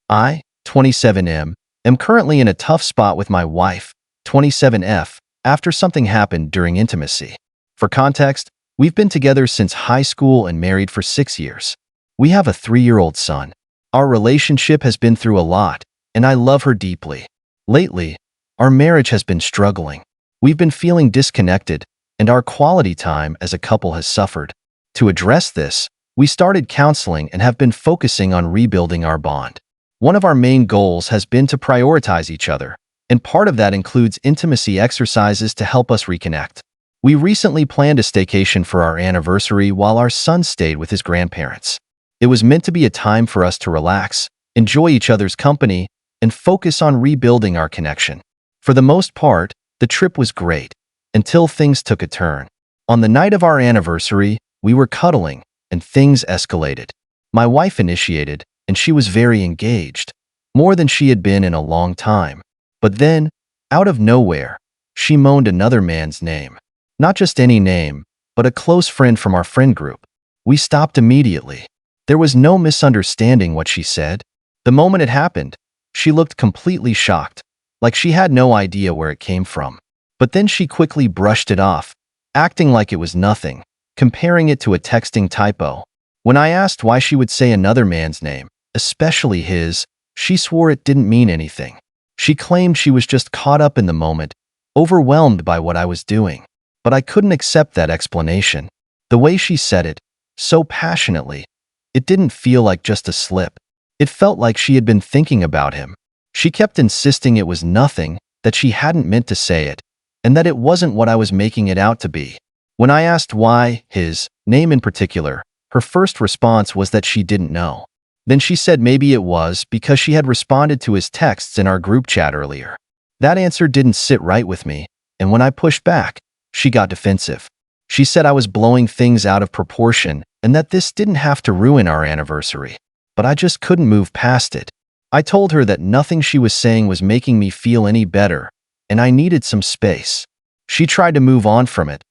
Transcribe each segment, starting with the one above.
I, 27M, am currently in a tough spot with my wife, 27F, after something happened during intimacy. For context, we've been together since high school and married for 6 years. We have a 3-year-old son. Our relationship has been through a lot, and I love her deeply. Lately, our marriage has been struggling. We've been feeling disconnected, and our quality time as a couple has suffered. To address this, we started counseling and have been focusing on rebuilding our bond. One of our main goals has been to prioritize each other, and part of that includes intimacy exercises to help us reconnect. We recently planned a staycation for our anniversary while our son stayed with his grandparents. It was meant to be a time for us to relax, enjoy each other's company, and focus on rebuilding our connection. For the most part, the trip was great, until things took a turn. On the night of our anniversary, we were cuddling, and things escalated. My wife initiated, and she was very engaged, more than she had been in a long time. But then, out of nowhere, she moaned another man's name. Not just any name, but a close friend from our friend group. We stopped immediately. There was no misunderstanding what she said. The moment it happened, she looked completely shocked, like she had no idea where it came from. But then she quickly brushed it off, acting like it was nothing, comparing it to a texting typo. When I asked why she would say another man's name, especially his, she swore it didn't mean anything. She claimed she was just caught up in the moment, overwhelmed by what I was doing. But I couldn't accept that explanation. The way she said it, so passionately, it didn't feel like just a slip. It felt like she had been thinking about him. She kept insisting it was nothing, that she hadn't meant to say it, and that it wasn't what I was making it out to be. When I asked why, his name in particular, her first response was that she didn't know. Then she said maybe it was because she had responded to his texts in our group chat earlier. That answer didn't sit right with me, and when I pushed back, she got defensive. She said I was blowing things out of proportion and that this didn't have to ruin our anniversary. But I just couldn't move past it. I told her that nothing she was saying was making me feel any better, and I needed some space. She tried to move on from it,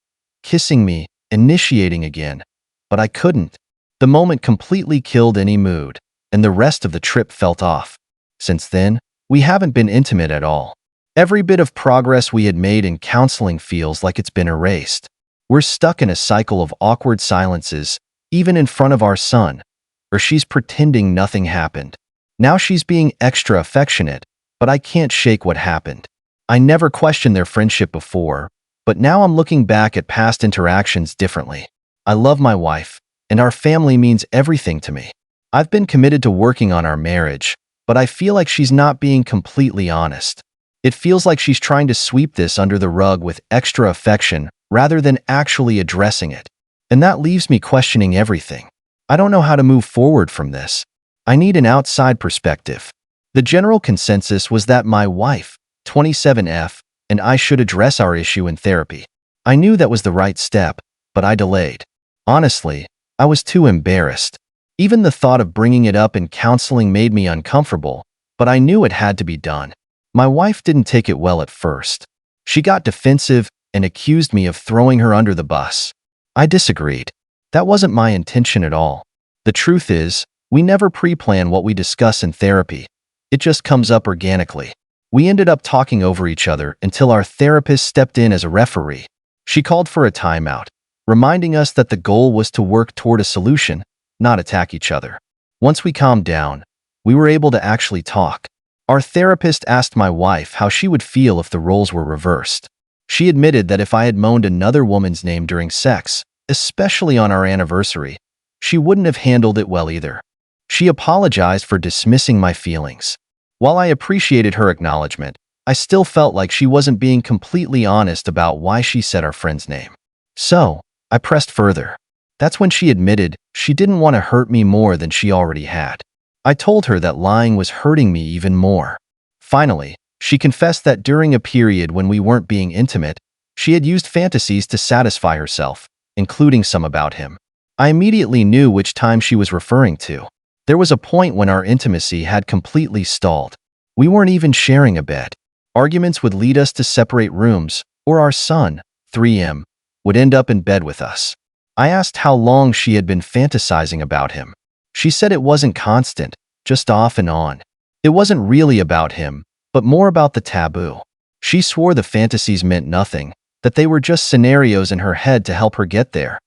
kissing me, initiating again, but I couldn't. The moment completely killed any mood, and the rest of the trip felt off. Since then, we haven't been intimate at all. Every bit of progress we had made in counseling feels like it's been erased. We're stuck in a cycle of awkward silences, even in front of our son, or she's pretending nothing happened. Now she's being extra affectionate, but I can't shake what happened. I never questioned their friendship before, but now I'm looking back at past interactions differently. I love my wife, and our family means everything to me. I've been committed to working on our marriage, but I feel like she's not being completely honest. It feels like she's trying to sweep this under the rug with extra affection rather than actually addressing it. And that leaves me questioning everything. I don't know how to move forward from this. I need an outside perspective. The general consensus was that my wife, 27F, and I should address our issue in therapy. I knew that was the right step, but I delayed. Honestly, I was too embarrassed. Even the thought of bringing it up in counseling made me uncomfortable, but I knew it had to be done. My wife didn't take it well at first. She got defensive and accused me of throwing her under the bus. I disagreed. That wasn't my intention at all. The truth is, we never pre-plan what we discuss in therapy. It just comes up organically. We ended up talking over each other until our therapist stepped in as a referee. She called for a timeout, reminding us that the goal was to work toward a solution, not attack each other. Once we calmed down, we were able to actually talk. Our therapist asked my wife how she would feel if the roles were reversed. She admitted that if I had moaned another woman's name during sex, especially on our anniversary, she wouldn't have handled it well either. She apologized for dismissing my feelings. While I appreciated her acknowledgement, I still felt like she wasn't being completely honest about why she said our friend's name. So, I pressed further. That's when she admitted she didn't want to hurt me more than she already had. I told her that lying was hurting me even more. Finally, she confessed that during a period when we weren't being intimate, she had used fantasies to satisfy herself, including some about him. I immediately knew which time she was referring to. There was a point when our intimacy had completely stalled. We weren't even sharing a bed. Arguments would lead us to separate rooms, or our son, 3M, would end up in bed with us. I asked how long she had been fantasizing about him. She said it wasn't constant, just off and on. It wasn't really about him, but more about the taboo. She swore the fantasies meant nothing, that they were just scenarios in her head to help her get there.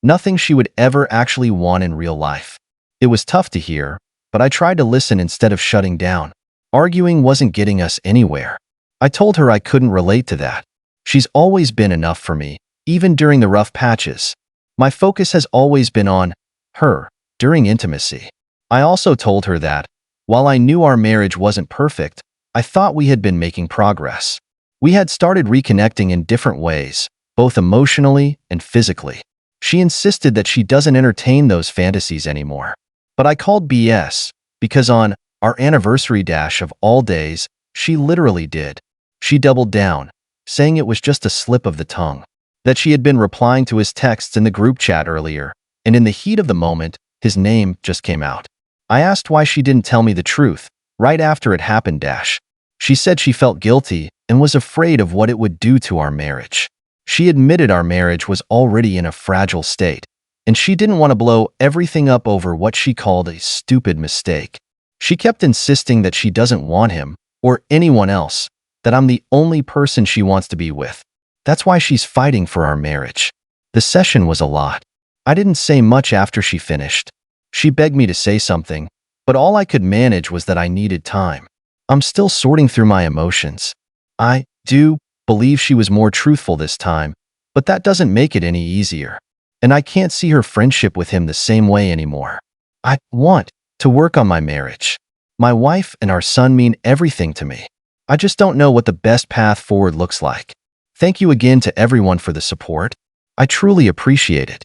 Nothing she would ever actually want in real life. It was tough to hear, but I tried to listen instead of shutting down. Arguing wasn't getting us anywhere. I told her I couldn't relate to that. She's always been enough for me, even during the rough patches. My focus has always been on her during intimacy. I also told her that, while I knew our marriage wasn't perfect, I thought we had been making progress. We had started reconnecting in different ways, both emotionally and physically. She insisted that she doesn't entertain those fantasies anymore. But I called BS, because on our anniversary dash of all days, she literally did. She doubled down, saying it was just a slip of the tongue, that she had been replying to his texts in the group chat earlier, and in the heat of the moment, his name just came out. I asked why she didn't tell me the truth, right after it happened dash. She said she felt guilty and was afraid of what it would do to our marriage. She admitted our marriage was already in a fragile state, and she didn't want to blow everything up over what she called a stupid mistake. She kept insisting that she doesn't want him, or anyone else, that I'm the only person she wants to be with. That's why she's fighting for our marriage. The session was a lot. I didn't say much after she finished. She begged me to say something, but all I could manage was that I needed time. I'm still sorting through my emotions. I do believe she was more truthful this time, but that doesn't make it any easier. And I can't see her friendship with him the same way anymore. I want to work on my marriage. My wife and our son mean everything to me. I just don't know what the best path forward looks like. Thank you again to everyone for the support. I truly appreciate it.